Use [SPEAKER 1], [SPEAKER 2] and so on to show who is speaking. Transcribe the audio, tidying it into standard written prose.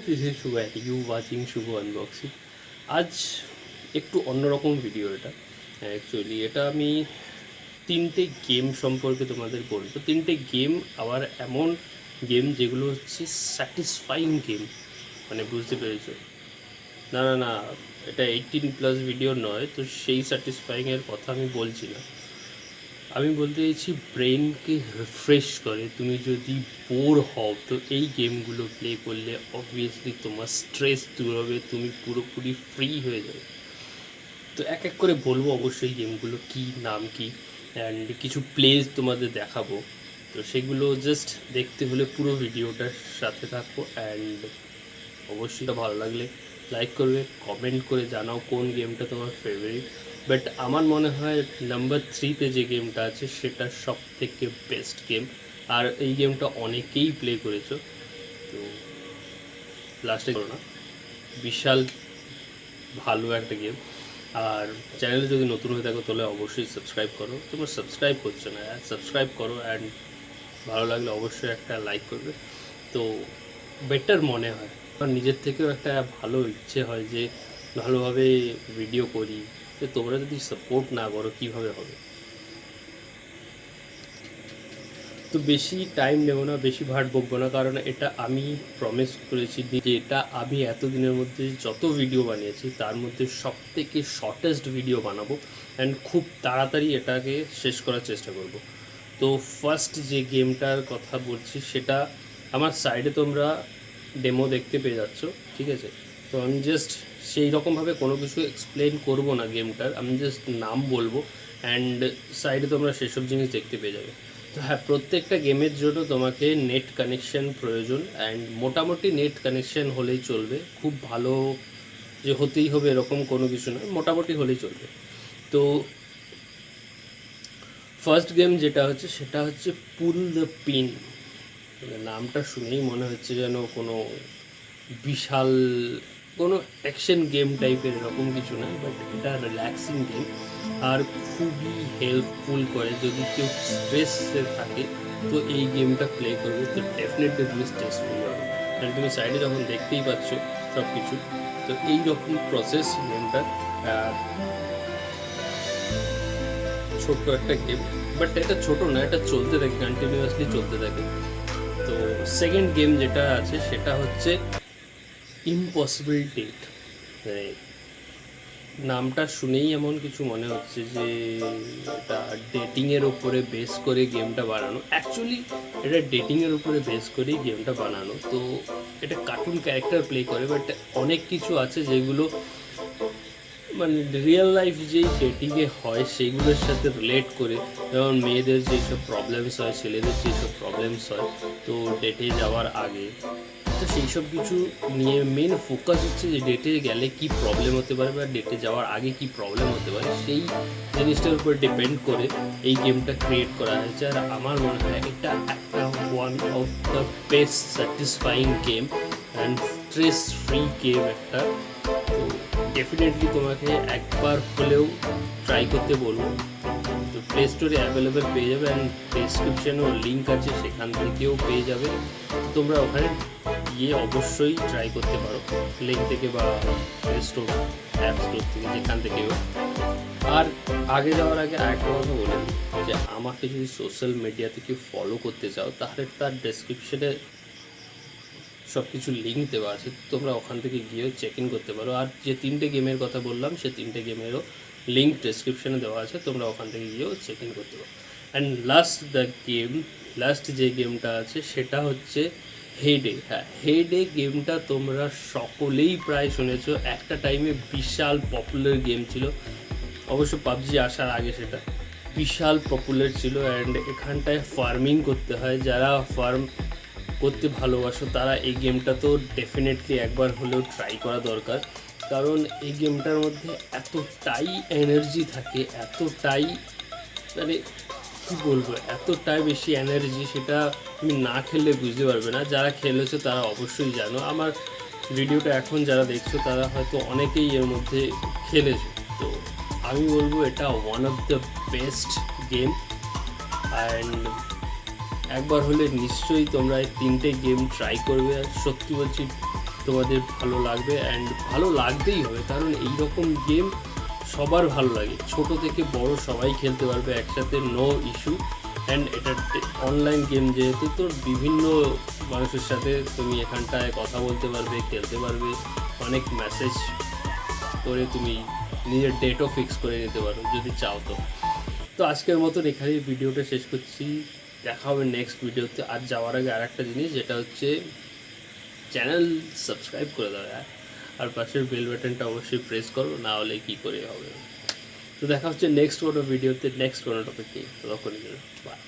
[SPEAKER 1] This is Shubho you watching Shubho unboxing. আজ একটু অন্যরকম ভিডিও এটা। অ্যাকচুয়ালি এটা আমি তিনটে গেম সম্পর্কে তোমাদের বলবো। তিনটে গেম আবার এমন গেম যেগুলো হচ্ছে স্যাটিসফাইং গেম, মানে বুঝতে পেরেছো? না না না, এটা 18+ ভিডিও নয়, তো সেই স্যাটিসফাইংয়ের কথা আমি বলছি না। আমি বলতে চাইছি ব্রেনকে রিফ্রেশ করে। তুমি যদি বোর হও তো এই গেমগুলো প্লে করলে অবভিয়াসলি তোমার স্ট্রেস দূর হবে, তুমি পুরোপুরি ফ্রি হয়ে যাবে। তো এক এক করে বলবো অবশ্যই গেমগুলো কী, নাম কী, অ্যান্ড কিছু প্লেস তোমাদের দেখাবো। তো সেগুলো জাস্ট দেখতে হলে পুরো ভিডিওটার সাথে থাকো। অ্যান্ড অবশ্যই ভালো লাগলে লাইক করবে, কমেন্ট করে জানাও কোন গেমটা তোমার ফেভারিট। বাট আমার মনে হয় নাম্বার 3-তে যে গেমটা আছে সেটা সব থেকে বেস্ট গেম, আর এই গেমটা অনেকেই প্লে করেছো। তো লাস্টে করো না, বিশাল ভালো একটা গেম। আর চ্যানেলে যদি নতুন হয়ে থাকো তাহলে অবশ্যই সাবস্ক্রাইব করো। তোমরা সাবস্ক্রাইব করছো না, সাবস্ক্রাইব করো। অ্যান্ড ভালো লাগলে অবশ্যই একটা লাইক করবে, তো বেটার মনে হয়। আমার নিজের থেকেও একটা ভালো ইচ্ছে হয় যে ভালোভাবে ভিডিও করি। তো তোমরা যদি সাপোর্ট না করো কীভাবে হবে? তো বেশি টাইম নেব না, বেশি ভাট বকবো না, কারণ এটা আমি প্রমিস করেছি যে এটা আমি এতদিনের মধ্যে যত ভিডিও বানিয়েছি তার মধ্যে সবথেকে শর্টেস্ট ভিডিও বানাবো। অ্যান্ড খুব তাড়াতাড়ি এটাকে শেষ করার চেষ্টা করব। তো ফার্স্ট যে গেমটার কথা বলছি সেটা আমার সাইডে তোমরা ডেমো দেখতে পেয়ে যাচ্ছ, ঠিক আছে? তো আমি জাস্ট সেই রকমভাবে কোনো কিছু এক্সপ্লেন করব না গেমটার, আমি জাস্ট নাম বলবো অ্যান্ড সাইডে তোমরা সেসব জিনিস দেখতে পেয়ে যাবে। তো হ্যাঁ, প্রত্যেকটা গেমের জন্য তোমাকে নেট কানেকশান প্রয়োজন। অ্যান্ড মোটামুটি নেট কানেকশান হলেই চলবে, খুব ভালো যে হতেই হবে এরকম কোনো কিছু নয়, মোটামুটি হলেই চলবে। তো ফার্স্ট গেম যেটা হচ্ছে সেটা হচ্ছে পুল দ্য পিন। নামটা শুনেই মনে হচ্ছে যেন কোনো বিশাল কোনো অ্যাকশন গেম টাইপের, এরকম কিছু না। বাট এটা রিল্যাক্সিং গেম আর খুবই হেল্পফুল করে। যদি কেউ স্ট্রেসে থাকে তো এই গেমটা প্লে করবে তো ডেফিনেটলি তুমি স্ট্রেসফুল হবে। কারণ তুমি সাইডে যখন দেখতেই পাচ্ছ সব কিছু, তো এইরকম প্রসেস গেমটা। ছোট্ট একটা গেম, বাট এটা ছোটো না, এটা চলতে থাকে, কন্টিনিউয়াসলি চলতে থাকে। তো সেকেন্ড গেম যেটা আছে সেটা হচ্ছে ইম্পসিবল ডেট। নামটা শুনেই এমন কিছু মনে হচ্ছে যে এটা ডেটিংয়ের ওপরে বেস করে গেমটা বানানো। অ্যাকচুয়ালি এটা ডেটিংয়ের উপরে বেস করেই গেমটা বানানো। তো এটা কার্টুন ক্যারেক্টার প্লে করে, বাট অনেক কিছু আছে যেগুলো মানে রিয়েল লাইফ যেই ডেটিংয়ে হয় সেইগুলোর সাথে রিলেট করে। যেমন মেয়েদের যেসব প্রবলেমস হয়, ছেলেদের যেসব প্রবলেমস হয় তো ডেটে যাওয়ার আগে, তো সেই সব কিছু নিয়ে মেন ফোকাস হচ্ছে যে ডেটে গেলে কি প্রবলেম হতে পারে বা ডেটে যাওয়ার আগে কি প্রবলেম হতে পারে, সেই জিনিসটার উপর ডিপেন্ড করে এই গেমটা ক্রিয়েট করা হয়েছে। আর আমার মনে হয় এটা একটা one of the best satisfying game and stress free game একটা। তো ডেফিনেটলি তোমাকে একবার হলেও ট্রাই করতে বলবো। তো প্লে স্টোরে অ্যাভেলেবেল পেয়ে যাবে, অ্যান্ড ডেসক্রিপশানেও লিঙ্ক আছে, সেখান থেকেও পেয়ে যাবে। তোমরা ওখানে গিয়ে অবশ্যই ট্রাই করতে পারো, লিঙ্ক থেকে বা প্লে স্টোর, অ্যাপ স্টোর থেকে, যেখান থেকেও। আর আগে যাওয়ার আগে আরেকটা কথা বলে দিই যে আমাকে যদি সোশ্যাল মিডিয়াতে কেউ ফলো করতে চাও তাহলে তার ডেসক্রিপশানে সব কিছু লিঙ্ক দেওয়া আছে, তোমরা ওখান থেকে গিয়েও চেক ইন করতে পারো। আর যে তিনটে গেমের কথা বললাম সে তিনটে গেমেরও লিঙ্ক ডেসক্রিপশানে দেওয়া আছে, তোমরা ওখান থেকে গিয়েও চেক ইন করতে পারো। অ্যান্ড লাস্ট যে গেমটা আছে সেটা হচ্ছে হেডে। হ্যাঁ, হেডে গেমটা তোমরা সকলেই প্রায় শুনেছো, একটা টাইমে বিশাল পপুলার গেম ছিল। অবশ্য পাবজি আসার আগে সেটা বিশাল পপুলার ছিল। অ্যান্ড এখানটায় ফার্মিং করতে হয়, যারা ফার্ম করতে ভালোবাসো তারা এই গেমটা তো ডেফিনেটলি একবার হলেও ট্রাই করা দরকার। কারণ এই গেমটার মধ্যে এতটাই এনার্জি থাকে, এতটাই মানে কী বলবো, এতটাই বেশি এনার্জি, সেটা তুমি না খেললে বুঝতে পারবে না। যারা খেলেছো তারা অবশ্যই জানো, আমার ভিডিওটা এখন যারা দেখছো তারা হয়তো অনেকেই এর মধ্যে খেলেছো। তো আমি বলবো এটা one of the best game. And একবার হলে নিশ্চয়ই তোমরা এই তিনটে গেম ট্রাই করবে। আর সত্যি বলছি তোমাদের ভালো লাগবে, অ্যান্ড ভালো লাগতেই হবে, কারণ এই রকম গেম সবার ভালো লাগে, ছোট থেকে বড় সবাই খেলতে পারবে একসাথে, নো ইস্যু। অ্যান্ড এটা অনলাইন গেম যেহেতু, তো বিভিন্ন মানুষের সাথে তুমি এখানটায় কথা বলতে পারবে, খেলতে পারবে, অনেক মেসেজ করে তুমি নিজের ডেটও ফিক্স করে নিতে পারো যদি চাও। তো আজকের মতন এখানেই ভিডিওটা শেষ করছি, দেখা হবে নেক্সট ভিডিওতে। আর যাওয়ার আগে আর একটা জিনিস, যেটা হচ্ছে চ্যানেল সাবস্ক্রাইব করে দাও আর পাশের বেল বাটনটা অবশ্যই প্রেস করো, না হলে কী করে হবে। তো দেখা হচ্ছে নেক্সট কোনো ভিডিওতে, নেক্সট কোনো টপিক নিয়ে। ততক্ষণের জন্য বাই।